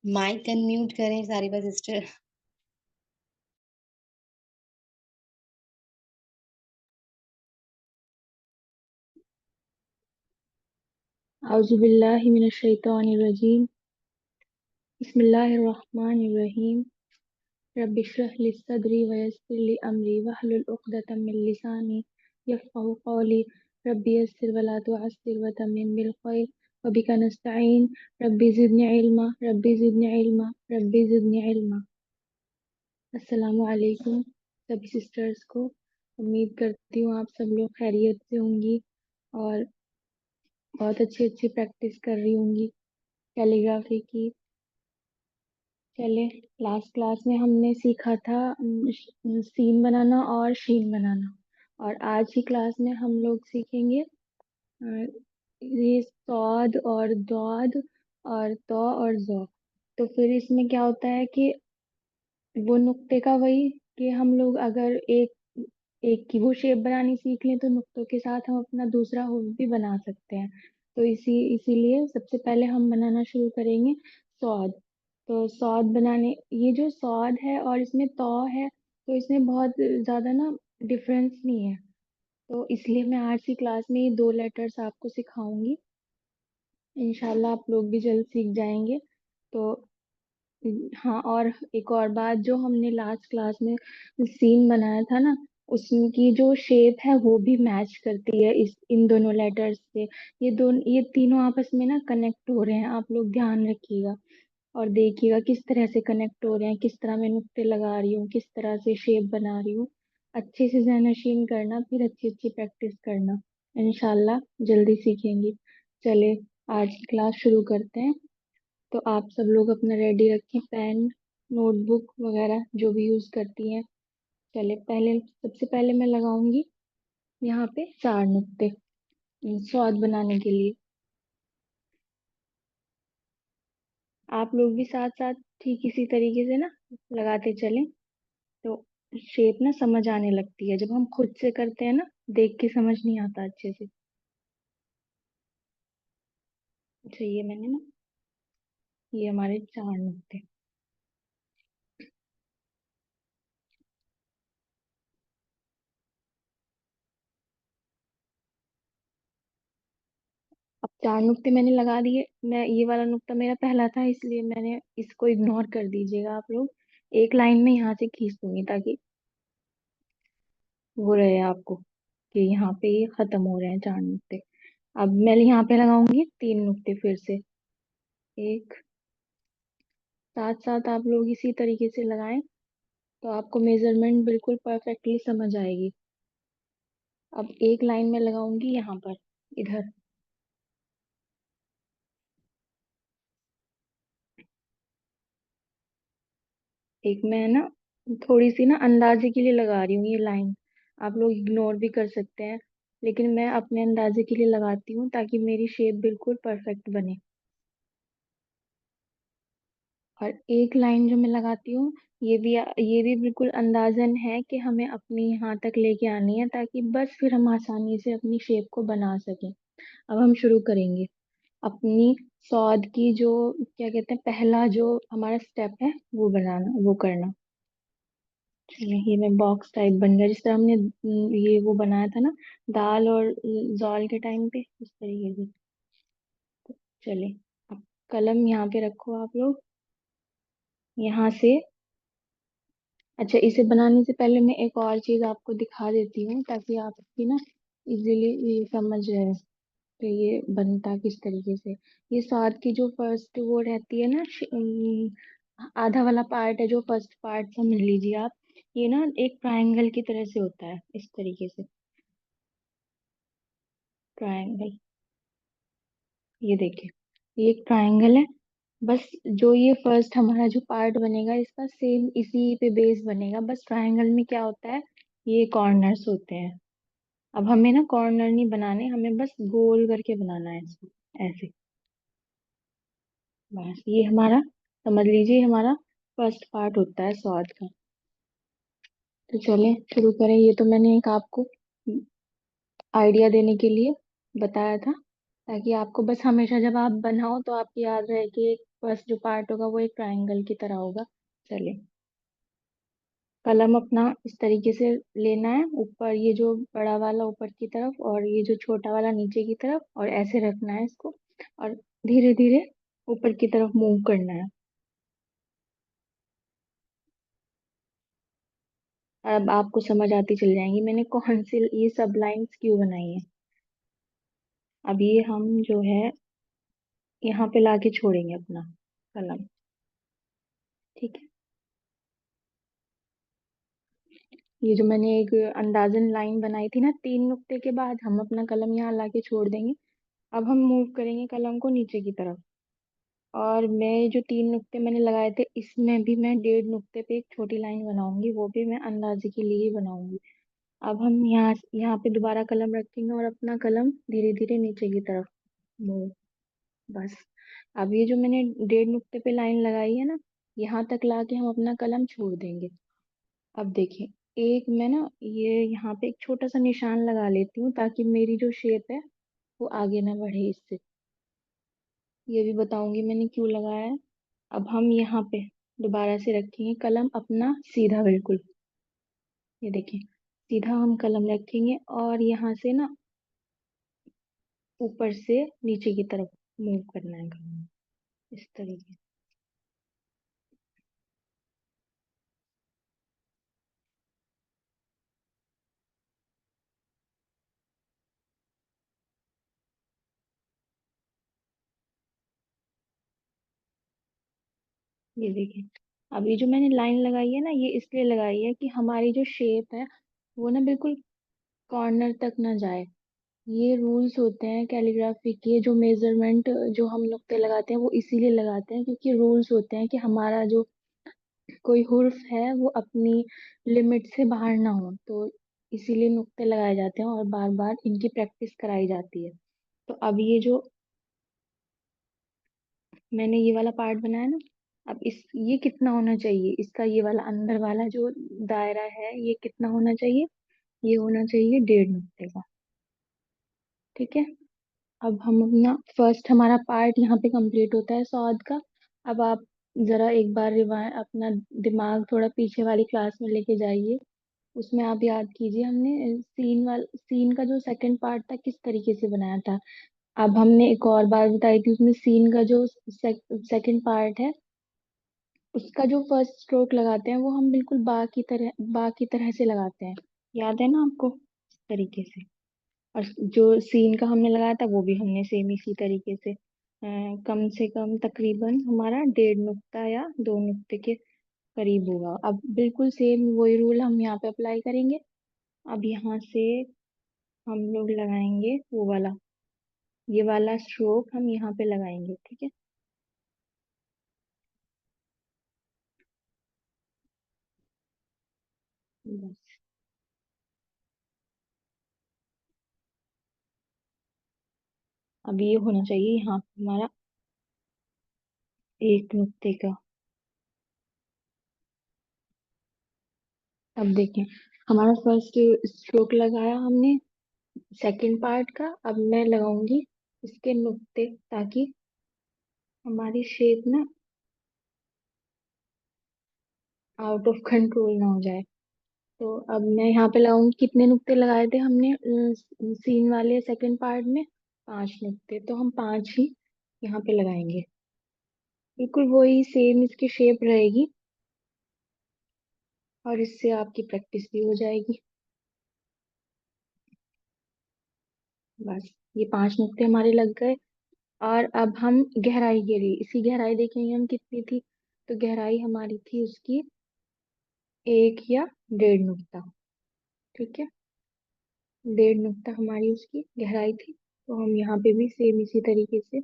Mic unmute करें Sarika sister. औज़ुबिल्लाहि मिनश्शैतानिर्रजीम। बिस्मिल्लाहिर्रहमानिर्रहीम। रब्बिश्रह ली सदरी वयस्सिर ली अमरी वहलुल उक़दतम मिन लिसानी यफ़क़हू क़ौली। रब्बि यस्सिर वला तुअस्सिर वतम्मिम बिल ख़ैर वबिका नस्तईन। Rabbi ज़िदनी इल्मा rabbi ज़िदनी इल्मा rabbi ज़िदनी इल्मा। अस्सलामु अलैकुम सभी सिस्टर्स को। उम्मीद करती हूँ आप सब लोग खैरियत से होंगी और बहुत अच्छी अच्छी प्रैक्टिस कर रही होंगी कैलीग्राफी की। चले, लास्ट क्लास में हमने सीखा था सीन बनाना और शीन बनाना, और आज की क्लास में हम लोग सीखेंगे अ, ये सौद और दौद और तौ और जौ। तो फिर इसमें क्या होता है कि वो नुक्ते का वही, कि हम लोग अगर एक एक की वो शेप बनानी सीख लें तो नुक्तों के साथ हम अपना दूसरा हुर्फ भी बना सकते हैं। तो इसीलिए सबसे पहले हम बनाना शुरू करेंगे सौद। तो सौद बनाने, ये जो सौद है और इसमें तौ है, तो इसमें बहुत ज्यादा ना डिफरेंस नहीं है। तो इसलिए मैं आज की क्लास में ये दो लेटर्स आपको सिखाऊंगी। इंशाल्लाह आप लोग भी जल्द सीख जाएंगे। तो हाँ, और एक और बात, जो हमने लास्ट क्लास में सीन बनाया था ना, उसकी जो शेप है वो भी मैच करती है इस इन दोनों लेटर्स से। ये तीनों आपस में ना कनेक्ट हो रहे हैं, आप लोग ध्यान रखिएगा और देखिएगा किस तरह से कनेक्ट हो रहे हैं, किस तरह मैं नुक्ते लगा रही हूँ, किस तरह से शेप बना रही हूँ। अच्छे से ज़हनशीन करना, फिर अच्छी अच्छी प्रैक्टिस करना। इंशाल्लाह जल्दी सीखेंगे। चले, आज की क्लास शुरू करते हैं। तो आप सब लोग अपना रेडी रखें, पेन, नोटबुक वगैरह जो भी यूज करती हैं। चले, पहले सबसे पहले मैं लगाऊंगी यहाँ पे 4 नुक्ते स्वाद बनाने के लिए। आप लोग भी साथ साथ ठीक इसी तरीके से ना लगाते चलें, तो शेप ना समझ आने लगती है। जब हम खुद से करते हैं ना, देख के समझ नहीं आता अच्छे से। अच्छा, ये मैंने ना, ये हमारे 4 नुक्ते। अब 4 नुक्ते मैंने लगा दिए। मैं, ये वाला नुक्ता मेरा पहला था, इसलिए मैंने इसको इग्नोर कर दीजिएगा आप लोग। एक लाइन में यहाँ से खींच दूंगी ताकि वो रहे आपको कि यहाँ पे ये खत्म हो रहे हैं 4 नुक्ते। अब मैं यहाँ पे लगाऊंगी 3 नुक्ते फिर से। एक, साथ साथ आप लोग इसी तरीके से लगाएं, तो आपको मेजरमेंट बिल्कुल परफेक्टली समझ आएगी। अब एक लाइन में लगाऊंगी यहाँ पर, इधर। एक मैं ना थोड़ी सी ना अंदाजे के लिए लगा रही हूँ ये लाइन, आप लोग इग्नोर भी कर सकते हैं, लेकिन मैं अपने अंदाजे के लिए लगाती हूँ ताकि मेरी शेप बिल्कुल परफेक्ट बने। और एक लाइन जो मैं लगाती हूँ, ये भी बिल्कुल अंदाजन है कि हमें अपनी यहाँ तक लेके आनी है, ताकि बस फिर हम आसानी से अपनी शेप को बना सकें। अब हम शुरू करेंगे अपनी सौद की, जो क्या कहते हैं, पहला जो हमारा स्टेप है वो बनाना, वो करना। चलिए, ये मैं बॉक्स टाइप बन गया, जिस तरह हमने ये वो बनाया था ना दाल और जौल के टाइम पे, उस तरीके से। चलिए, अब कलम यहाँ पे रखो आप लोग, यहाँ से। अच्छा, इसे बनाने से पहले मैं एक और चीज आपको दिखा देती हूँ, ताकि आपकी ना इजीली ये समझ रहे कि ये बनता किस तरीके से। ये स्वाद की जो फर्स्ट वो रहती है ना, आधा वाला पार्ट है, जो फर्स्ट पार्ट समझ लीजिए आप। ये ना एक ट्रायंगल की तरह से होता है, इस तरीके से। ट्रायंगल, ये देखिए, ये एक ट्रायंगल है। बस जो ये फर्स्ट हमारा जो पार्ट बनेगा, इसका सेम इसी पे बेस बनेगा। बस ट्रायंगल में क्या होता है, ये कॉर्नर्स होते हैं। अब हमें ना कॉर्नर नहीं बनाने, हमें बस गोल करके बनाना है इसको, ऐसे। बस ये हमारा, समझ लीजिए, हमारा फर्स्ट पार्ट होता है सॉर्ट का। तो चलें शुरू करें। ये तो मैंने एक आपको आइडिया देने के लिए बताया था, ताकि आपको बस हमेशा जब आप बनाओ तो आपको याद रहे कि फर्स्ट जो पार्ट होगा वो एक ट्रायंगल की तरह होगा। चलिए, कलम अपना इस तरीके से लेना है, ऊपर ये जो बड़ा वाला ऊपर की तरफ और ये जो छोटा वाला नीचे की तरफ, और ऐसे रखना है इसको, और धीरे धीरे ऊपर की तरफ मूव करना है। अब आपको समझ आती चल जाएंगी मैंने कौन सी ये सब लाइंस क्यों बनाई है। अब ये हम जो है यहाँ पे लाके छोड़ेंगे अपना कलम। ठीक है, ये जो मैंने एक अंदाजन लाइन बनाई थी ना 3 नुक्ते के बाद, हम अपना कलम यहाँ लाके छोड़ देंगे। अब हम मूव करेंगे कलम को नीचे की तरफ, और मैं जो 3 नुक्ते मैंने लगाए थे इसमें भी मैं 1.5 नुक्ते पे एक छोटी लाइन बनाऊंगी, वो भी मैं अंदाजे के लिए ही बनाऊंगी। अब हम यहाँ यहाँ पे दोबारा कलम रखेंगे और अपना कलम धीरे धीरे नीचे की तरफ मूव। बस। अब ये जो मैंने 1.5 नुक्ते पे लाइन लगाई है ना, यहाँ तक लाके हम अपना कलम छोड़ देंगे। अब देखिए, एक मैं ना ये यहाँ पे एक छोटा सा निशान लगा लेती हूँ ताकि मेरी जो शेप है वो आगे ना बढ़े इससे। ये भी बताऊंगी मैंने क्यों लगाया है। अब हम यहाँ पे दोबारा से रखेंगे कलम अपना सीधा बिल्कुल। ये देखिए, सीधा हम कलम रखेंगे और यहाँ से ना ऊपर से नीचे की तरफ मूव करना है कलम, इस तरीके। ये देखिए, अब ये जो मैंने लाइन लगाई है ना, ये इसलिए लगाई है कि हमारी जो शेप है वो ना बिल्कुल कॉर्नर तक ना जाए। ये रूल्स होते हैं कैलीग्राफी के, जो मेजरमेंट जो हम नुक्ते लगाते हैं वो इसीलिए लगाते हैं क्योंकि रूल्स होते हैं कि हमारा जो कोई हुर्फ है वो अपनी लिमिट से बाहर ना हो, तो इसीलिए नुक्ते लगाए जाते हैं और बार बार इनकी प्रैक्टिस कराई जाती है। तो अब ये जो मैंने ये वाला पार्ट बनाया ना, अब इस ये कितना होना चाहिए, इसका ये वाला अंदर वाला जो दायरा है ये कितना होना चाहिए, ये होना चाहिए 1.5 नुक्ते का। ठीक है, अब हम अपना फर्स्ट हमारा पार्ट यहाँ पे कंप्लीट होता है सौद का। अब आप जरा एक बार रिवाइ अपना दिमाग थोड़ा पीछे वाली क्लास में लेके जाइए। उसमें आप याद कीजिए हमने सीन का जो सेकंड पार्ट था किस तरीके से बनाया था। अब हमने एक और बात बताई थी, उसमें सीन का जो सेकंड पार्ट है उसका जो फर्स्ट स्ट्रोक लगाते हैं वो हम बिल्कुल बा की तरह से लगाते हैं। याद है ना आपको, इस तरीके से। और जो सीन का हमने लगाया था वो भी हमने सेम इसी तरीके से कम से कम तकरीबन हमारा 1.5 नुक्ता या 2 नुक्ते के करीब होगा। अब बिल्कुल सेम वही रूल हम यहाँ पे अप्लाई करेंगे। अब यहाँ से हम लोग लगाएंगे वो वाला, ये वाला स्ट्रोक हम यहाँ पे लगाएंगे। ठीक है, बस। अब ये होना चाहिए यहाँ पे हमारा 1 नुक्ते का। अब देखें, हमारा फर्स्ट स्ट्रोक लगाया हमने सेकंड पार्ट का, अब मैं लगाऊंगी इसके नुक्ते ताकि हमारी शेप ना आउट ऑफ कंट्रोल ना हो जाए। तो अब मैं यहाँ पे लगाऊंगी, कितने नुक्ते लगाए थे हमने सीन वाले सेकंड पार्ट में, 5 नुक्ते, तो हम 5 ही यहाँ पे लगाएंगे। बिल्कुल वही सेम इसकी शेप रहेगी और इससे आपकी प्रैक्टिस भी हो जाएगी। बस, ये 5 नुक्ते हमारे लग गए। और अब हम गहराई के लिए इसी गहराई देखेंगे हम कितनी थी। तो गहराई हमारी थी उसकी 1 या 1.5 नुक्ता। ठीक है, 1.5 नुक्ता हमारी उसकी गहराई थी। तो हम यहाँ पे भी सेम इसी तरीके से,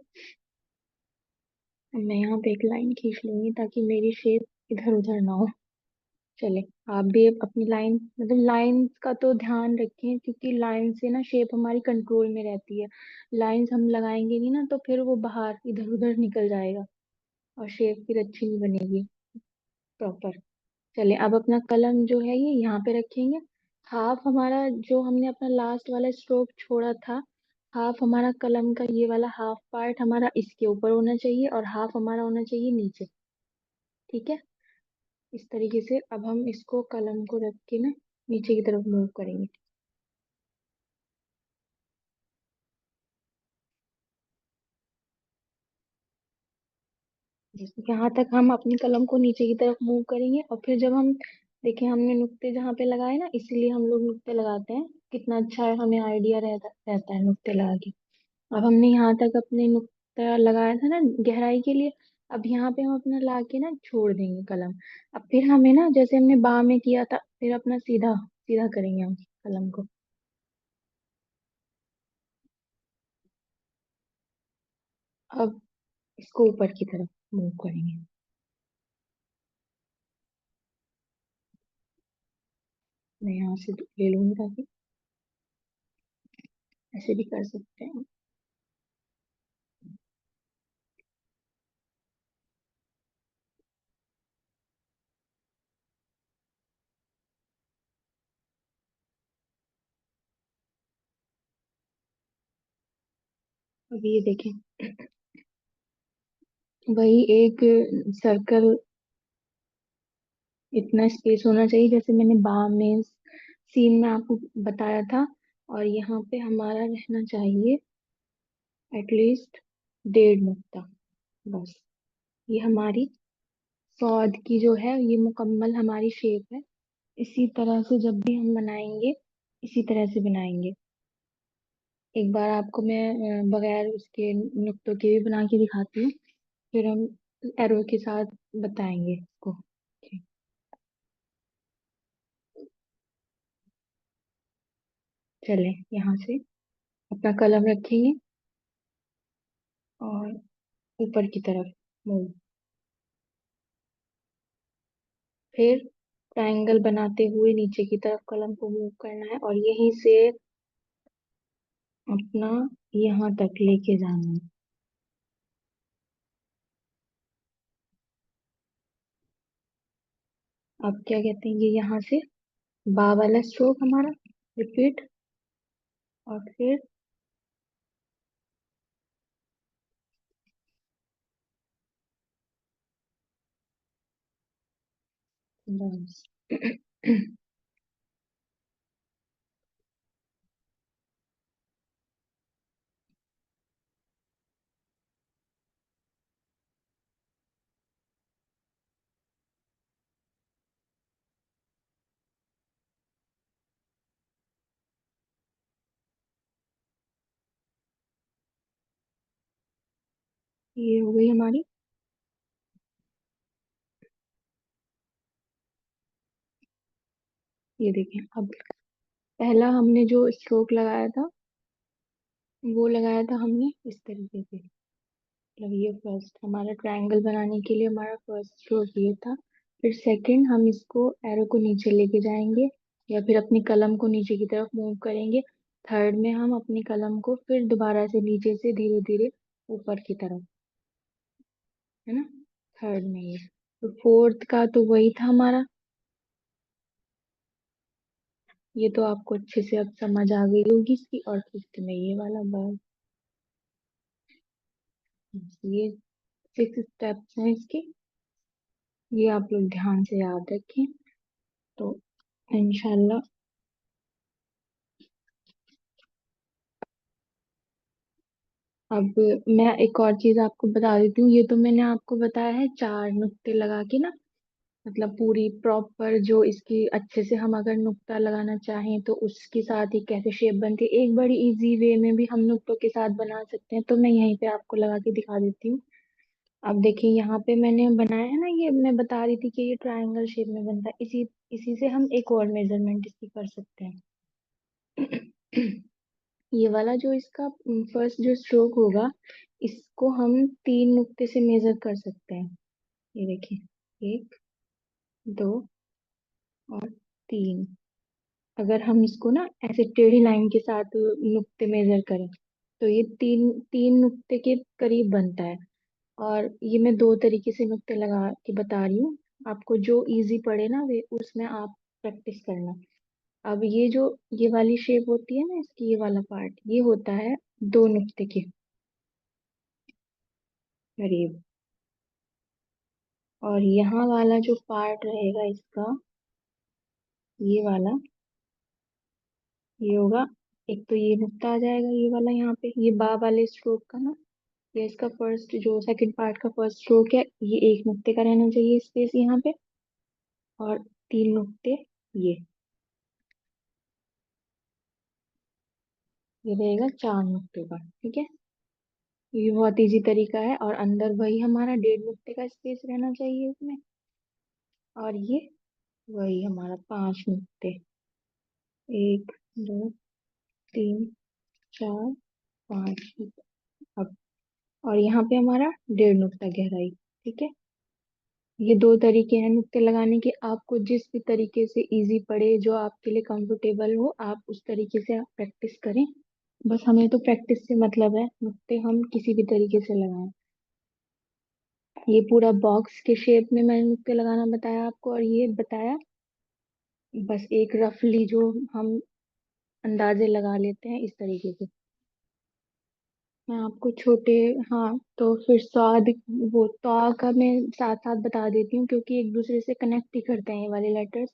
मैं यहाँ पे एक लाइन खींच लूंगी ताकि मेरी शेप इधर उधर ना हो। चले, आप भी अपनी लाइन मतलब लाइन का तो ध्यान रखें क्योंकि लाइन से ना शेप हमारी कंट्रोल में रहती है। लाइंस हम लगाएंगे नहीं ना तो फिर वो बाहर इधर उधर निकल जाएगा और शेप फिर अच्छी नहीं बनेगी प्रॉपर। चले, अब अपना कलम जो है ये यहाँ पे रखेंगे। हाफ हमारा जो हमने अपना लास्ट वाला स्ट्रोक छोड़ा था, हाफ हमारा कलम का ये वाला हाफ पार्ट हमारा इसके ऊपर होना चाहिए और हाफ हमारा होना चाहिए नीचे। ठीक है। इस तरीके से अब हम इसको कलम को रख के ना नीचे की तरफ मूव करेंगे। यहाँ तक हम अपनी कलम को नीचे की तरफ मूव करेंगे और फिर जब हम देखिए हमने नुक्ते जहाँ पे लगाए ना, इसीलिए हम लोग नुक्ते लगाते हैं। कितना अच्छा है, हमें आइडिया रहता है नुक्ते लगा के। अब हमने यहाँ तक अपने नुक्ता लगाया था ना गहराई के लिए। अब यहाँ पे हम अपना ला के ना छोड़ देंगे कलम। अब फिर हमें ना जैसे हमने बाँ में किया था, फिर अपना सीधा सीधा करेंगे हम कलम को। अब इसको ऊपर की तरफ मूव करेंगे। मैं यहाँ से ले लूंगी ताकि ऐसे भी कर सकते हैं। अब ये देखें, वही एक सर्कल, इतना स्पेस होना चाहिए जैसे मैंने बाह में सीन में आपको बताया था। और यहाँ पे हमारा रहना चाहिए एटलीस्ट 1.5 नुक्ता, बस। ये हमारी सौद की जो है ये मुकम्मल हमारी शेप है। इसी तरह से जब भी हम बनाएंगे इसी तरह से बनाएंगे। एक बार आपको मैं बगैर उसके नुक्तों के भी बना के दिखाती हूँ, फिर हम एरो के साथ बताएंगे इसको। ठीक। चले यहाँ से अपना कलम रखेंगे और ऊपर की तरफ मूव। फिर ट्रायंगल बनाते हुए नीचे की तरफ कलम को मूव करना है और यहीं से अपना यहाँ तक लेके जाना है। अब क्या कहते हैं, ये यहाँ से बा वाला स्ट्रोक हमारा रिपीट। और फिर बस। ये हो गई हमारी। ये देखें, अब पहला हमने जो स्ट्रोक लगाया था वो लगाया था हमने इस तरीके से। मतलब ये फर्स्ट हमारा ट्रायंगल बनाने के लिए हमारा फर्स्ट स्ट्रोक ये था। फिर सेकंड हम इसको एरो को नीचे लेके जाएंगे या फिर अपनी कलम को नीचे की तरफ मूव करेंगे। थर्ड में हम अपनी कलम को फिर दोबारा से नीचे से धीरे धीरे ऊपर की तरफ, है ना। थर्ड में ये, तो फोर्थ का तो वही था हमारा। ये तो आपको अच्छे से अब समझ आ गई होगी इसकी। और फिफ्थ में ये वाला बस। ये 6 स्टेप्स हैं इसके, ये आप लोग ध्यान से याद रखें तो इंशाल्लाह। अब मैं एक और चीज आपको बता देती हूँ। ये तो मैंने आपको बताया है 4 नुक्ते लगा के ना, मतलब पूरी प्रॉपर जो इसकी अच्छे से हम अगर नुक्ता लगाना चाहें तो उसके साथ ही कैसे शेप बनती है, एक बड़ी इजी वे में भी हम नुक्तों के साथ बना सकते हैं। तो मैं यहीं पे आपको लगा के दिखा देती हूँ। अब देखिए यहाँ पे मैंने बनाया है ना, ये मैं बता रही थी कि ये ट्रायंगल शेप में बनता है। इसी इसी से हम एक और मेजरमेंट इसकी कर सकते हैं। ये वाला जो इसका फर्स्ट जो स्ट्रोक होगा, इसको हम 3 नुक्ते से मेजर कर सकते हैं। ये देखिए, 1, 2 और 3। अगर हम इसको ना ऐसे टेढ़ी लाइन के साथ नुक्ते मेजर करें तो ये तीन तीन नुक्ते के करीब बनता है। और ये मैं 2 तरीके से नुक्ते लगा के बता रही हूँ। आपको जो इजी पड़े ना वे उसमें आप प्रैक्टिस करना। अब ये वाली शेप होती है ना, इसकी ये वाला पार्ट, ये होता है दो नुक्ते के करीब। और यहाँ वाला जो पार्ट रहेगा इसका, ये वाला, ये होगा, एक तो ये नुक्ता आ जाएगा ये वाला, यहाँ पे ये बा वाले स्ट्रोक का ना, ये इसका फर्स्ट जो सेकंड पार्ट का फर्स्ट स्ट्रोक है, ये एक नुक्ते का रहना चाहिए स्पेस यहाँ पे। और तीन नुक्ते, ये ये रहेगा चार नुक्ते का, ठीक है। ये बहुत इजी तरीका है, और अंदर वही हमारा डेढ़ नुक्ते का स्पेस रहना चाहिए इसमें। और ये वही हमारा पांच नुक्ते, एक, दो, तीन, चार, पाँच। अब और यहाँ पे हमारा डेढ़ नुक्ता गहराई, ठीक है। ये दो तरीके हैं नुक्ते लगाने के, आपको जिस भी तरीके से इजी पड़े, जो आपके लिए कंफर्टेबल हो, आप उस तरीके से आप प्रैक्टिस करें। बस हमें तो प्रैक्टिस से मतलब है, नुक्ते हम किसी भी तरीके से लगाएं। ये पूरा बॉक्स के शेप में मैंने नुक्ते लगाना बताया आपको, और ये बताया बस एक रफली जो हम अंदाजे लगा लेते हैं इस तरीके से। मैं आपको छोटे, हाँ तो फिर स्वाद, वो तौ का मैं साथ साथ बता देती हूँ, क्योंकि एक दूसरे से कनेक्ट ही करते हैं ये वाले लेटर्स।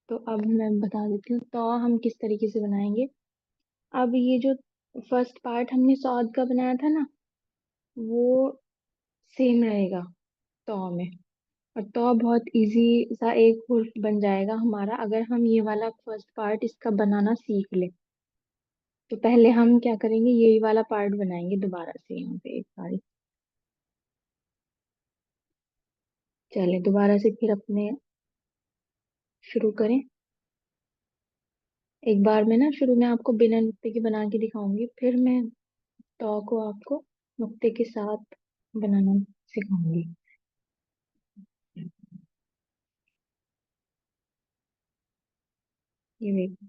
तो अब मैं बता देती हूँ तौ हम किस तरीके से बनाएंगे। अब ये जो फर्स्ट पार्ट हमने स्वाद का बनाया था ना, वो सेम रहेगा तौ में। और तौ बहुत इजी सा एक हुर्फ बन जाएगा हमारा, अगर हम ये वाला फर्स्ट पार्ट इसका बनाना सीख ले। तो पहले हम क्या करेंगे, यही वाला पार्ट बनाएंगे दोबारा से यहाँ पे एक बारी। चले दोबारा से फिर अपने शुरू करें। एक बार मैं ना शुरू में आपको बिना नुक्ते के बना के दिखाऊंगी, फिर मैं तौ को आपको नुक्ते के साथ बनाना सिखाऊंगी। ये देखो,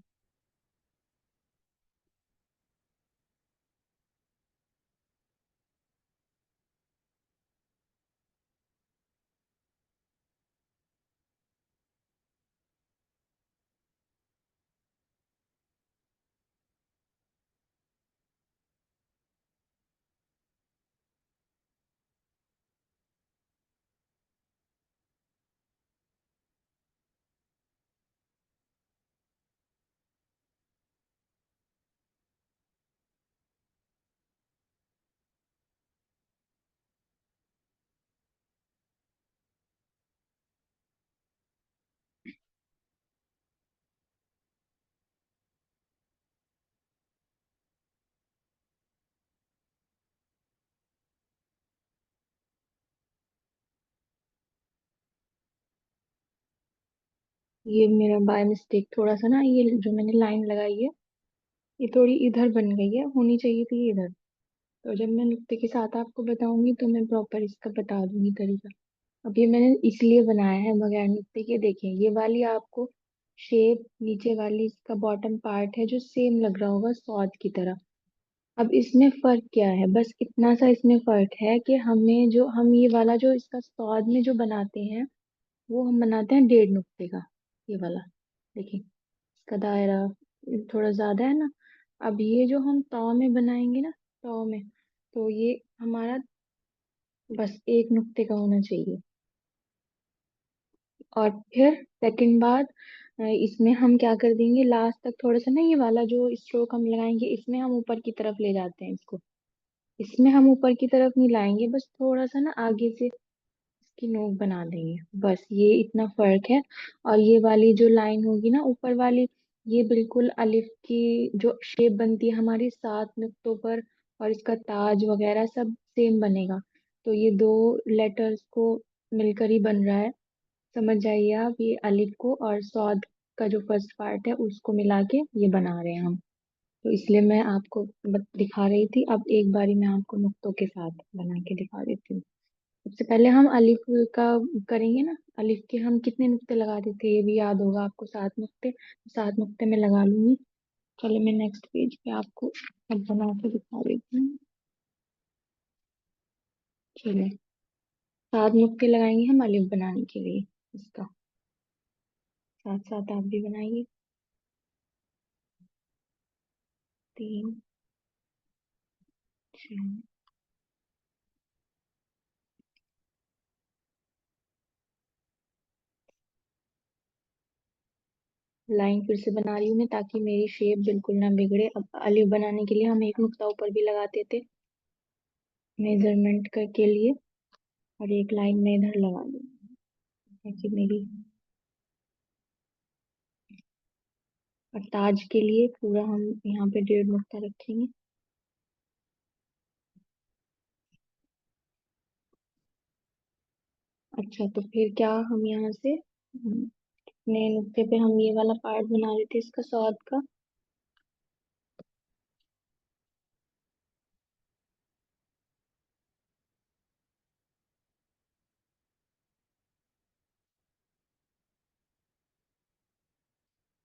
ये मेरा बाय मिस्टेक थोड़ा सा ना, ये जो मैंने लाइन लगाई है, ये थोड़ी इधर बन गई है, होनी चाहिए थी ये इधर। तो जब मैं नुक्ते के साथ आपको बताऊंगी तो मैं प्रॉपर इसका बता दूंगी तरीका। अब ये मैंने इसलिए बनाया है बगैर नुक्ते के, देखें ये वाली आपको शेप, नीचे वाली इसका बॉटम पार्ट है जो सेम लग रहा होगा सॉद की तरह। अब इसमें फर्क क्या है, बस इतना सा इसमें फर्क है कि हमें जो हम ये वाला जो इसका सॉद में जो बनाते हैं, वो हम बनाते हैं डेढ़ नुक्ते का, ये वाला। देखिए इसका दायरा थोड़ा ज्यादा है ना। अब ये जो हम तौ में बनाएंगे ना, तौ में, तो ये हमारा बस एक नुक्ते का होना चाहिए। और फिर सेकंड बात, इसमें हम क्या कर देंगे, लास्ट तक थोड़ा सा ना ये वाला जो स्ट्रोक हम लगाएंगे, इसमें हम ऊपर की तरफ ले जाते हैं इसको। इसमें हम ऊपर की तरफ नहीं लाएंगे, बस थोड़ा सा ना आगे से इसकी नोक बना देंगे, बस ये इतना फर्क है। और ये वाली जो लाइन होगी ना ऊपर वाली, ये बिल्कुल अलिफ की जो शेप बनती है हमारी सात नुक्तों पर, और इसका ताज वगैरह सब सेम बनेगा। तो ये दो लेटर्स को मिलकर ही बन रहा है, समझ जाइए आप। ये अलिफ को और सौद का जो फर्स्ट पार्ट है उसको मिला के ये बना रहे हैं हम। तो इसलिए मैं आपको दिखा रही थी, अब एक बारी मैं आपको नुक्तों के साथ बना के दिखा देती हूँ। सबसे पहले हम अलिफ का करेंगे ना, अलिफ के हम कितने नुक्ते लगाते थे ये भी याद होगा आपको, सात नुक्ते। सात नुक्ते मैं लगा लूंगी। चलो मैं नेक्स्ट पेज पे आपको अब बना के दिखा देती हूँ। चलिए, सात नुक्ते लगाएंगे हम अलिफ बनाने के लिए इसका, साथ साथ आप भी बनाइए। तीन, चार। लाइन फिर से बना रही हूँ मैं, ताकि मेरी शेप बिल्कुल ना बिगड़े। अब अलिफ बनाने के लिए हम एक नुक्ता ऊपर भी लगाते थे मेजरमेंट के लिए, और एक लाइन में इधर लगा दूंगी, ताकि मेरी। और ताज के लिए पूरा हम यहाँ पे 1.5 नुक्ता रखेंगे। अच्छा, तो फिर क्या हम यहाँ से नए नुक्ते पे हम ये वाला पार्ट बना रहे थे इसका स्वाद का।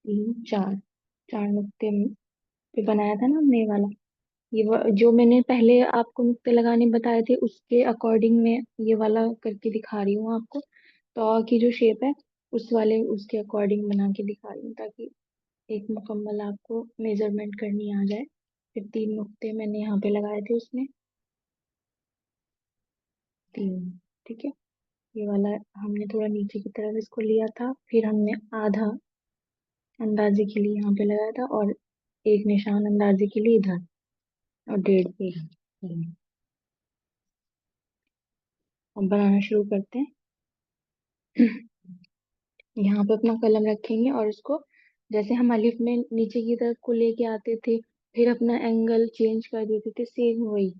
3, 4, 4 नुक्ते पे बनाया था ना हमने ये वाला। जो मैंने पहले आपको नुक्ते लगाने बताए थे उसके अकॉर्डिंग मैं ये वाला करके दिखा रही हूँ आपको। तो की जो शेप है उस वाले उसके अकॉर्डिंग बना के दिखा रही हूँ, ताकि एक मुकम्मल आपको मेजरमेंट करनी आ जाए। फिर 3 नुक्ते मैंने यहाँ पे लगाए थे उसमें, 3। ठीक है। ये वाला हमने थोड़ा नीचे की तरफ इसको लिया था, फिर हमने आधा अंदाजे के लिए यहाँ पे लगाया था, और एक निशान अंदाजे के लिए इधर, और 1.5 पे। अब बनाना शुरू करते हैं। यहाँ पे अपना कलम रखेंगे और उसको, जैसे हम अलिफ में नीचे की तरफ को लेके आते थे, फिर अपना एंगल चेंज कर देते थे, सेम वही।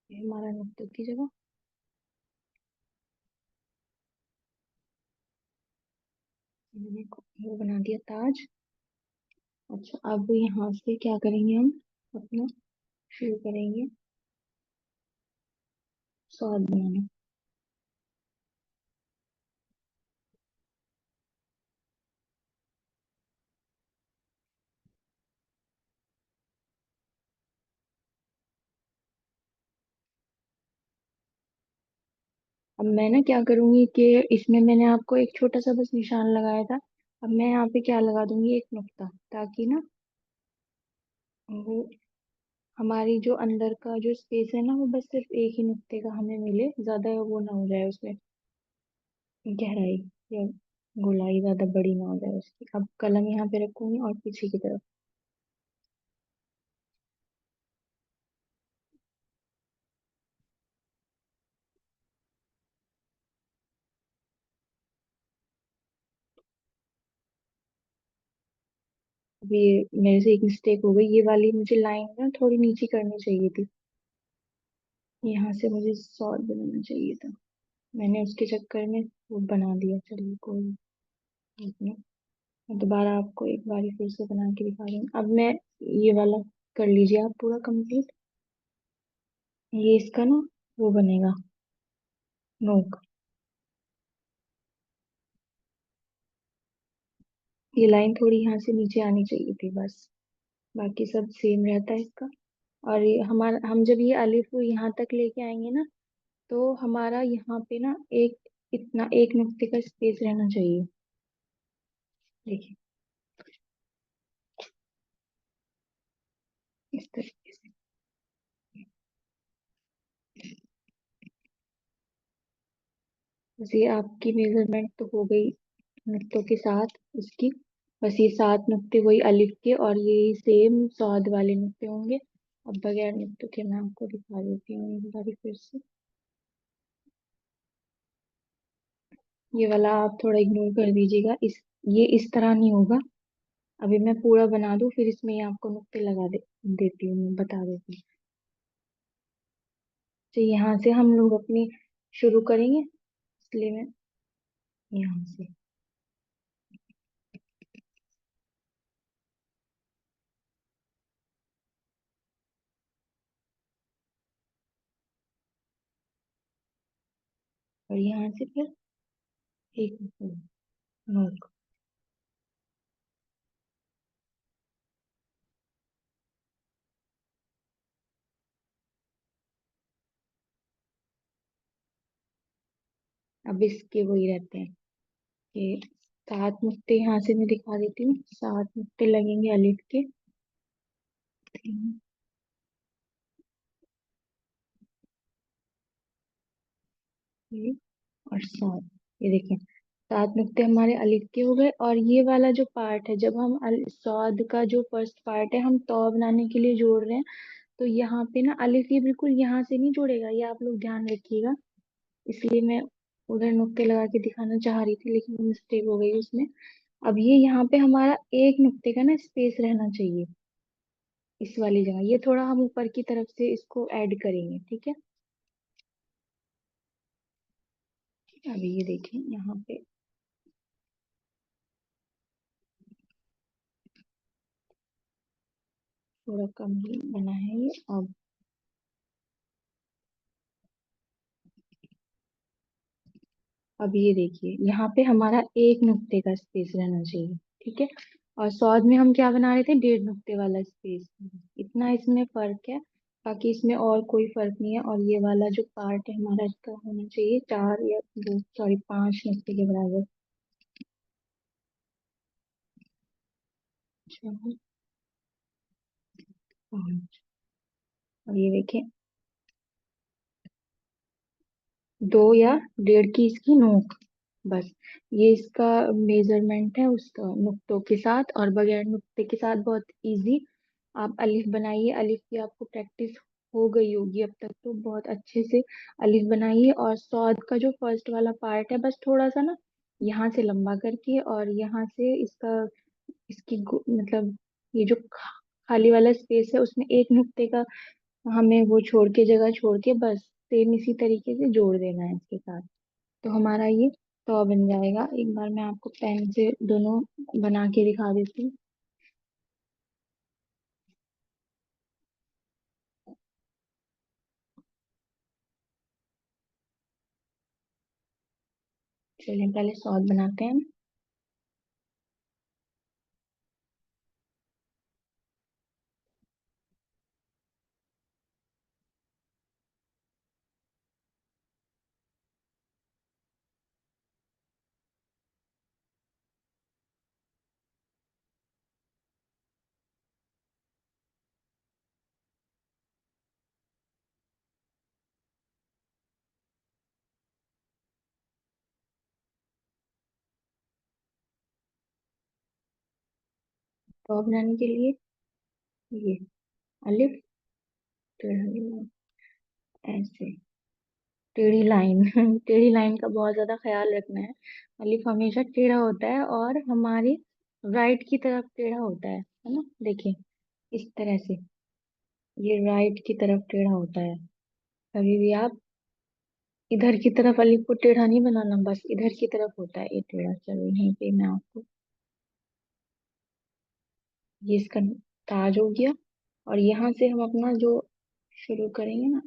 ये हमारा नुक्ते की जगह, मैंने वो बना दिया ताज। अच्छा, अब यहाँ से क्या करेंगे हम, अपना शुरू करेंगे स्वाद बनाना। अब मैं ना क्या करूंगी कि इसमें मैंने आपको एक छोटा सा बस निशान लगाया था। अब मैं यहाँ पे क्या लगा दूंगी, एक नुक्ता, ताकि ना वो हमारी जो अंदर का जो स्पेस है ना, वो बस सिर्फ एक ही नुक्ते का हमें मिले, ज्यादा वो ना हो जाए उसमें गहराई या गोलाई ज्यादा बड़ी ना हो जाए उसकी। अब कलम यहाँ पे रखूंगी और पीछे की तरफ। अब ये मेरे से एक मिस्टेक हो गई, ये वाली मुझे लाइन ना थोड़ी नीचे करनी चाहिए थी, यहाँ से मुझे सॉल्व बनाना चाहिए था, मैंने उसके चक्कर में वो बना दिया। चलिए कोई बात नहीं। मैं दोबारा आपको एक बारी फिर से बना के दिखा रही हूँ। अब मैं ये वाला कर लीजिए आप पूरा कंप्लीट। ये इसका ना वो बनेगा, नोक। ये लाइन थोड़ी यहाँ से नीचे आनी चाहिए थी बस, बाकी सब सेम रहता है इसका। और ये हमारा, हम जब ये अलिफ को यहाँ तक लेके आएंगे ना, तो हमारा यहाँ पे ना एक, इतना एक नुक्ते का स्पेस रहना चाहिए। देखिए, इस तरीके से। बस ये आपकी मेजरमेंट तो हो गई नुक्तों के साथ उसकी। बस ये 7 नुक्ते वही अलिफ के, और ये सेम स्वाद वाले नुक्ते होंगे। अब बगैर नुक्तों के मैं आपको दिखा देती हूँ एक बारी फिर से। ये वाला आप थोड़ा इग्नोर कर दीजिएगा, ये इस तरह नहीं होगा। अभी मैं पूरा बना दूं, फिर इसमें ये आपको नुक्ते लगा देती हूँ, मैं बता देती हूँ। तो यहाँ से हम लोग अपनी शुरू करेंगे, इसलिए मैं यहाँ से। और यहाँ से फिर एक नोक। अब इसके वही रहते हैं कि 7 नुक्ते यहाँ से मैं दिखा देती हूँ। 7 नुक्ते लगेंगे अलिफ के। 3, ये और 7। ये देखिए 7 नुक्ते हमारे अलिफ के हो गए। और ये वाला जो पार्ट है, जब हम सौद का जो फर्स्ट पार्ट है हम तौ बनाने के लिए जोड़ रहे हैं, तो यहाँ पे ना अलिफ ये बिल्कुल यहाँ से नहीं जोड़ेगा, ये आप लोग ध्यान रखिएगा। इसलिए मैं उधर नुक्ते लगा के दिखाना चाह रही थी, लेकिन मिस्टेक हो गई उसमें। अब ये यहाँ पे हमारा एक नुक्ते का ना स्पेस रहना चाहिए इस वाली जगह। ये थोड़ा हम ऊपर की तरफ से इसको ऐड करेंगे, ठीक है। अभी ये देखें यहाँ पे थोड़ा कम ही बना है ये। अब ये देखिए यहाँ पे हमारा एक नुक्ते का स्पेस रहना चाहिए, ठीक है। और सौद में हम क्या बना रहे थे, 1.5 नुक्ते वाला स्पेस। इतना इसमें फर्क है, बाकी इसमें और कोई फर्क नहीं है। और ये वाला जो पार्ट है हमारा, इसका होना चाहिए 4 या 2, सॉरी 5 नुक्ते के बराबर। 4, 5। और ये देखें 2 या 1.5 की इसकी नोक, बस। ये इसका मेजरमेंट है उसका नुक्तों के साथ। और बगैर नुक्ते के साथ बहुत इजी। आप अलिफ बनाइए, अलिफ की आपको प्रैक्टिस हो गई होगी अब तक, तो बहुत अच्छे से अलिफ बनाइए। और सौद का जो फर्स्ट वाला पार्ट है, बस थोड़ा सा ना यहाँ से लंबा करके और यहाँ से इसका इसकी मतलब ये जो खाली वाला स्पेस है उसमें एक नुक्ते का हमें वो छोड़ के, जगह छोड़ के, बस सेम इसी तरीके से जोड़ देना है इसके साथ। तो हमारा ये तो बन जाएगा। एक बार मैं आपको पेन से दोनों बना के दिखा देती हूँ। चलिए पहले सॉस बनाते हैं। तो बनाने के लिए ये अलिफ, टेढ़ी, ऐसे टेढ़ी लाइन टेढ़ी लाइन का बहुत ज्यादा ख्याल रखना है। अलिफ हमेशा टेढ़ा होता है और हमारी राइट की तरफ टेढ़ा होता है ना। देखिए इस तरह से ये राइट की तरफ टेढ़ा होता है। कभी भी आप इधर की तरफ अलिफ को टेढ़ा नहीं बनाना, बस इधर की तरफ होता है ये टेढ़ा। चलो यहीं पे मैं आपको, ये इसका ताज हो गया। और यहाँ से हम अपना जो शुरू करेंगे ना,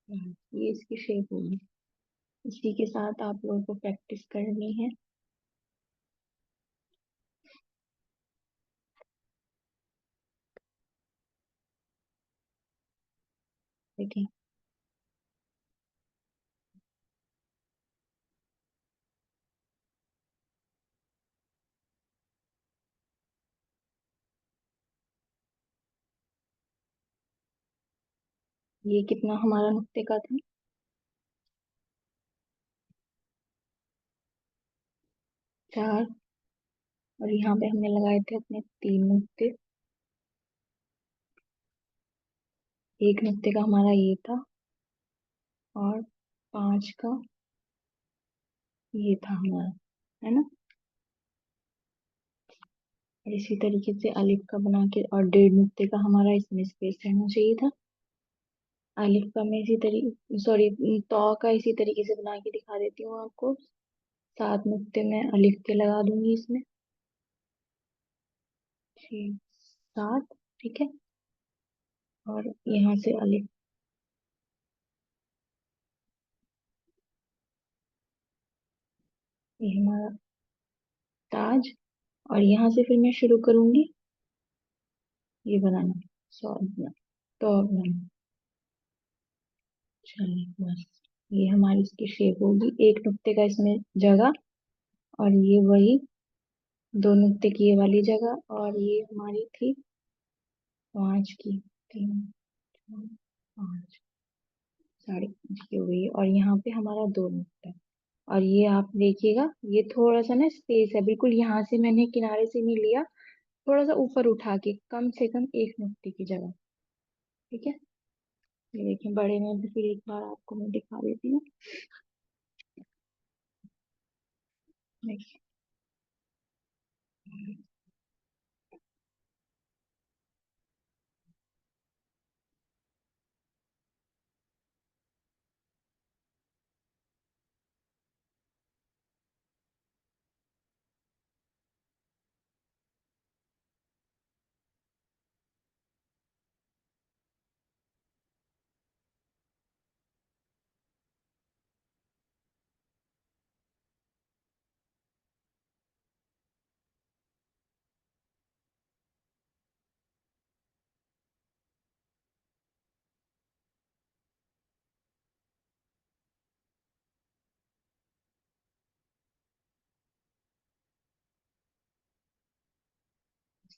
ये इसकी शेप होगी। इसी के साथ आप लोगों को प्रैक्टिस करनी है। देखिए ये कितना हमारा नुक्ते का था, 4। और यहाँ पे हमने लगाए थे अपने 3 नुक्ते। 1 नुक्ते का हमारा ये था, और 5 का ये था हमारा, है ना। और इसी तरीके से अलिफ का बना के, और 1.5 नुक्ते का हमारा इसमें स्पेस रहना चाहिए था। अलिफ का मैं इसी तरीके, सॉरी, तो का इसी तरीके से बना के दिखा देती हूँ आपको। 7 नुक्ते मैं अलिफ के लगा दूंगी इसमें। 6, 7, ठीक है। और यहाँ से अलिफ, ये हमारा ताज। और यहाँ से फिर मैं शुरू करूंगी ये बनाना, सॉरी, तो बनाना। चलिए बस, ये हमारी इसकी शेप होगी, एक नुक्ते का इसमें जगह, और ये वही दो नुक्ते की ये वाली जगह, और ये हमारी थी पाँच की, तीन, चार, पाँच, साढ़े पाँच की हो गई है, और यहाँ पे हमारा दो नुक्ता है। और ये आप देखिएगा, ये थोड़ा सा ना स्पेस है, बिल्कुल यहाँ से मैंने किनारे से नहीं लिया, थोड़ा सा ऊपर उठा के कम से कम एक नुक्ते की जगह। ठीक है, ये देखिए बड़े में भी फिर एक बार आपको मैं दिखा देती हूँ। देखिए,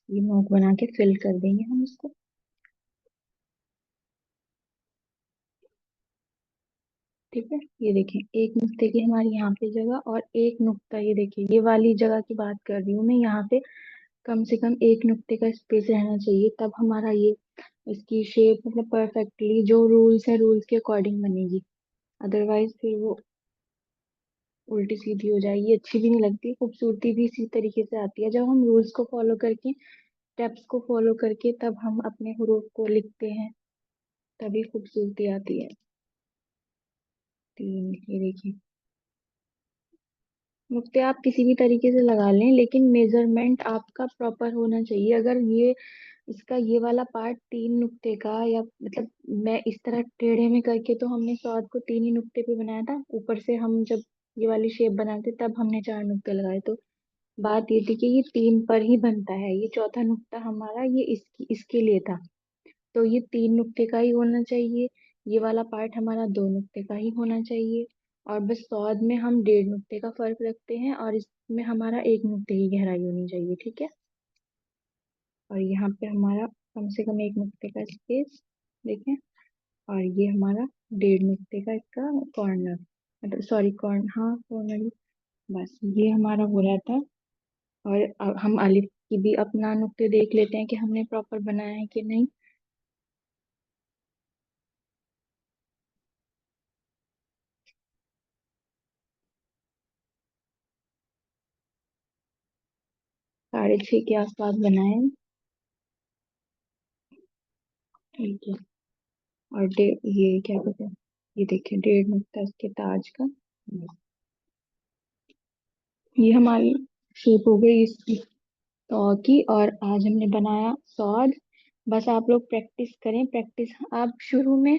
ये नोक बना के फिल कर देंगे हम इसको। ठीक है, ये देखिए एक नुक्ते की हमारी यहाँ पे जगह, और एक नुक्ता, ये देखिए ये वाली जगह की बात कर रही हूँ मैं, यहाँ पे कम से कम एक नुक्ते का स्पेस रहना चाहिए, तब हमारा ये इसकी शेप मतलब परफेक्टली जो रूल्स है रूल्स के अकॉर्डिंग बनेगी। अदरवाइज फिर वो उल्टी सीधी हो जाएगी, अच्छी भी नहीं लगती, खूबसूरती भी इसी तरीके से आती है जब हम रूल्स को फॉलो करके, स्टेप्स को फॉलो करके तब हम अपने हुरूफ को लिखते हैं, तभी खूबसूरती आती है। तीन, ये देखिए नुक्ते आप किसी भी तरीके से लगा लें, लेकिन मेजरमेंट आपका प्रॉपर होना चाहिए। अगर ये इसका ये वाला पार्ट तीन नुक्ते का, या मतलब मैं इस तरह टेढ़े में करके, तो हमने स्वाद को तीन ही नुक्ते पे बनाया था, ऊपर से हम जब ये वाली शेप बनाते तब हमने चार नुक्ते लगाए, तो बात ये थी कि ये तीन पर ही बनता है, ये चौथा नुक्ता हमारा ये इसके लिए था, तो ये तीन नुक्ते का ही होना चाहिए, ये वाला पार्ट हमारा दो नुक्ते का ही होना चाहिए। और बस सौद में हम डेढ़ नुक्ते का फर्क रखते हैं, और इसमें हमारा एक नुक्ते की गहराई होनी चाहिए। ठीक है, और यहाँ पे हमारा कम से कम एक नुक्ते का स्पेस देखें, और ये हमारा डेढ़ नुक्ते का इसका कॉर्नर, मतलब सॉरी कॉर्न, हाँ कॉर्नर, बस ये हमारा हो रहा था। और अब हम अलिफ की भी अपना नुक्ते देख लेते हैं कि हमने प्रॉपर बनाया है कि नहीं। 6:30 के आसपास बनाए हैं। ठीक है, और ये क्या कहते हैं, ये देखिए डेढ़ नुक्ता इसके ताज का। ये हमारी शेप हो गई इसकी तो की, और आज हमने बनाया सॉड। बस आप लोग प्रैक्टिस करें, प्रैक्टिस आप शुरू में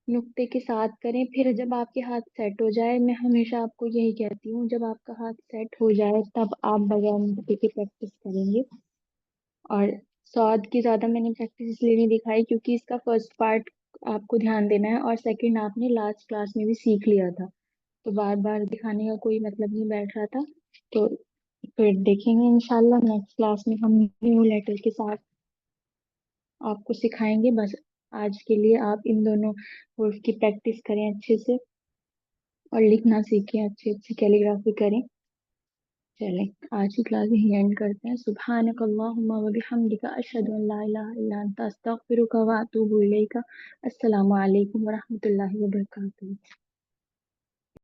नुक्ते के साथ करें, फिर जब आपके हाथ सेट हो जाए, मैं हमेशा आपको यही कहती हूँ, जब आपका हाथ सेट हो जाए तब आप बगैर नुक्ते की प्रैक्टिस करेंगे। और स्वाद की ज्यादा मैंने प्रैक्टिस इसलिए नहीं दिखाई क्योंकि इसका फर्स्ट पार्ट आपको ध्यान देना है, और सेकंड आपने लास्ट क्लास में भी सीख लिया था, तो बार बार दिखाने का कोई मतलब नहीं बैठ रहा था। तो फिर देखेंगे इंशाल्लाह नेक्स्ट क्लास में हम न्यू लेटर के साथ आपको सिखाएंगे। बस आज के लिए आप इन दोनों वर्ड की प्रैक्टिस करें अच्छे से, और लिखना सीखें, अच्छे अच्छे कैलीग्राफी करें। चलें, आज की क्लास यही एंड करते हैं। सुब्हानक अल्लाहुम्मा व बिहम्दिका अशहदु अन ला इलाहा इल्ला अंता अस्तगफिरुका व अतूबु इलैका। अस्सलामु अलैकुम व रहमतुल्लाहि व बरकातुहू।